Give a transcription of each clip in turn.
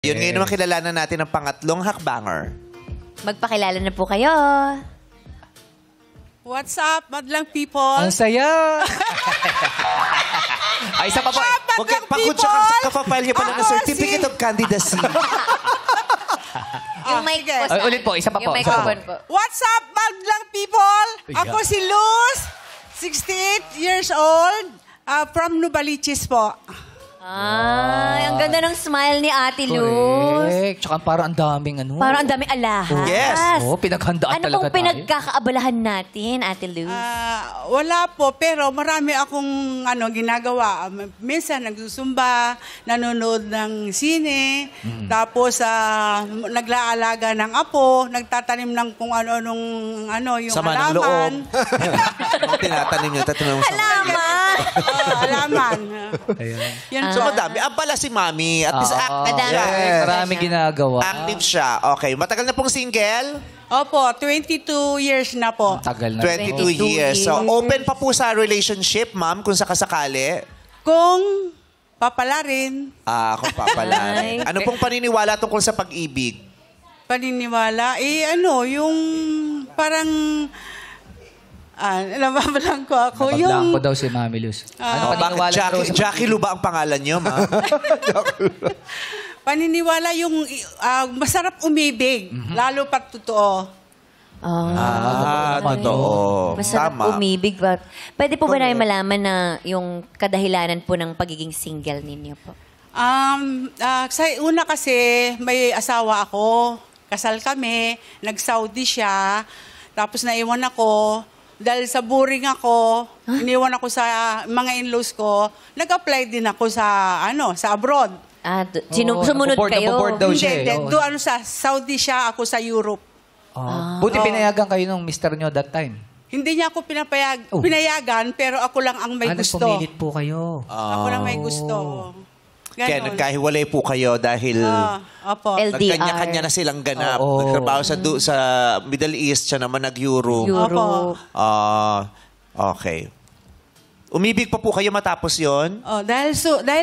Yun, ngayon naman kilalanan natin ang pangatlong hakbanger. Magpakilala na po kayo. What's up, madlang people? Ang saya! Ay, isa pa po. Madlang Pagod siya, people! kapapile niya pala ng Ako certificate of candidacy. Yung mic po. Ay, ulit po, isa pa po. Yung Isa pa po. microphone po. What's up, madlang people? Ako si Luz, 68 years old, from Nubaliches po. Ay, ang ganda ng smile ni Ate Luz. Correct. Tsaka parang ang daming ano. Parang ang daming alahas. Yes. Oo, pinaghandaan Ano talaga pong pinagkakaabalahan natin, Ate Luz? Wala po, pero marami akong ginagawa. Minsan nagsusumba, nanonood ng sine, tapos naglaalaga ng apo, nagtatanim ng kung ano-anong yung Sama ng loob. halaman. Tinatanim niya, tatanong mo sa Halaman! Halaman. Ayan. Yan So, po. madami. Abala si Mami. At least active Madami. siya. Yes. Marami ginagawa. Active siya. Okay. Matagal na pong single? Opo, 22 years na po. Tagal na. 22 years. So, open pa po sa relationship, ma'am, kung sakasakali. Kung papalarin, Kung papala. Ay. Ano pong paniniwala tungkol sa pag-ibig? paniniwala, yung parang, nababalang ko ako. Nabablanko daw si Mami Luz. Ano paniniwala daw sa Jackie Lu ba ang pangalan niyo, ma'am? Paniniwala yung masarap umibig, lalo pat totoo. Totoo. Masarap Tama. umibig. Pwede po ba namin malaman na yung kadahilanan po ng pagiging single ninyo po? Sa una kasi, may asawa ako. Kasal kami, nag-Saudi siya, tapos naiwan ako. Dahil sa boring ako, iniwan ako sa mga in-laws ko, nag-apply din ako sa abroad. Sumunod kayo? Naboboard daw siya. Hindi, doon sa Saudi siya, ako sa Europe. Buti pinayagan kayo nung mister nyo that time. Hindi niya ako pinayagan, pero ako lang ang may gusto. Pumilit po kayo. Ako lang may gusto. Kaya Ganon. nagkahiwalay po kayo dahil Opo. LDR. nagkanya-kanya na silang ganap. Oo. Nagtrabaho sa Middle East, siya naman nag-Europe. Europe. Okay. Umibig pa po kayo matapos yon? Dahil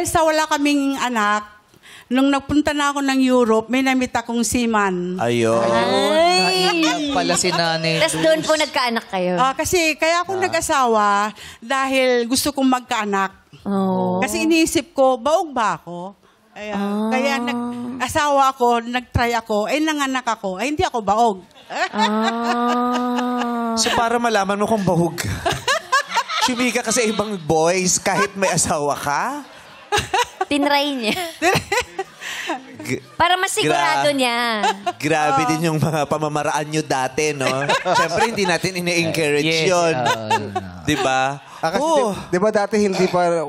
sa wala kaming anak, nung nagpunta na ako ng Europe, may namit akong seaman. Ayun. Ay! Pala si nanay. Tapos doon po nagkaanak kayo? Kasi kaya ako nag-asawa dahil gusto kong magkaanak. Oh. Kasi iniisip ko, baog ba ako? Kaya nag-asawa ako, nag-try ako, nanganak ako, hindi ako baog. So para malaman mo kung bahog ka. Chumika ka sa ibang boys kahit may asawa ka? Tinry niya. Para masigurado niya. Grabe din yung mga pamamaraan nyo dati, no? Siyempre, hindi natin ine-encourage Yes. yun. Di ba? Kasi di ba dati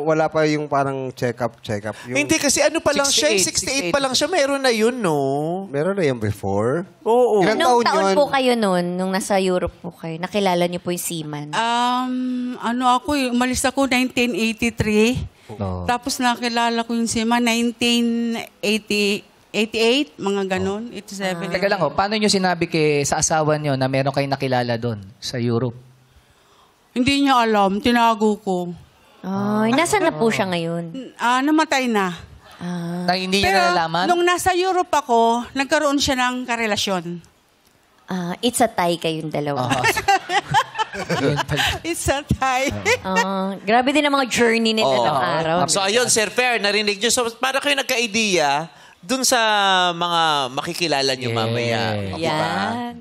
wala pa yung parang check-up. Yung, Hindi kasi ano pa lang siya, 68 pa lang siya, meron na yun, no? meron na yung before. Oo. Ilang Anong taon taon yun? po kayo noon, nung nasa Europe po kayo? Nakilala niyo po yung seaman? Umalis ako 1983. No. Tapos nakilala ko yung seaman 1988, mga ganon, 87. Teka lang paano nyo sinabi sa asawa nyo na meron kayong nakilala doon sa Europe? Hindi niya alam, tinago ko. Ay, nasaan na po siya ngayon? Namatay na. Na hindi nyo Pero nalalaman? nung nasa Europe ako, nagkaroon siya ng karelasyon. It's a tie kayong dalawa. Yun pala. It's a tie. Grabe din ang mga journey nila ng araw. So ayun, Sir Fair, narinig nyo. So para kayo nagka-idea dun sa mga makikilala nyo mamaya. Yeah. Di ba? Yan.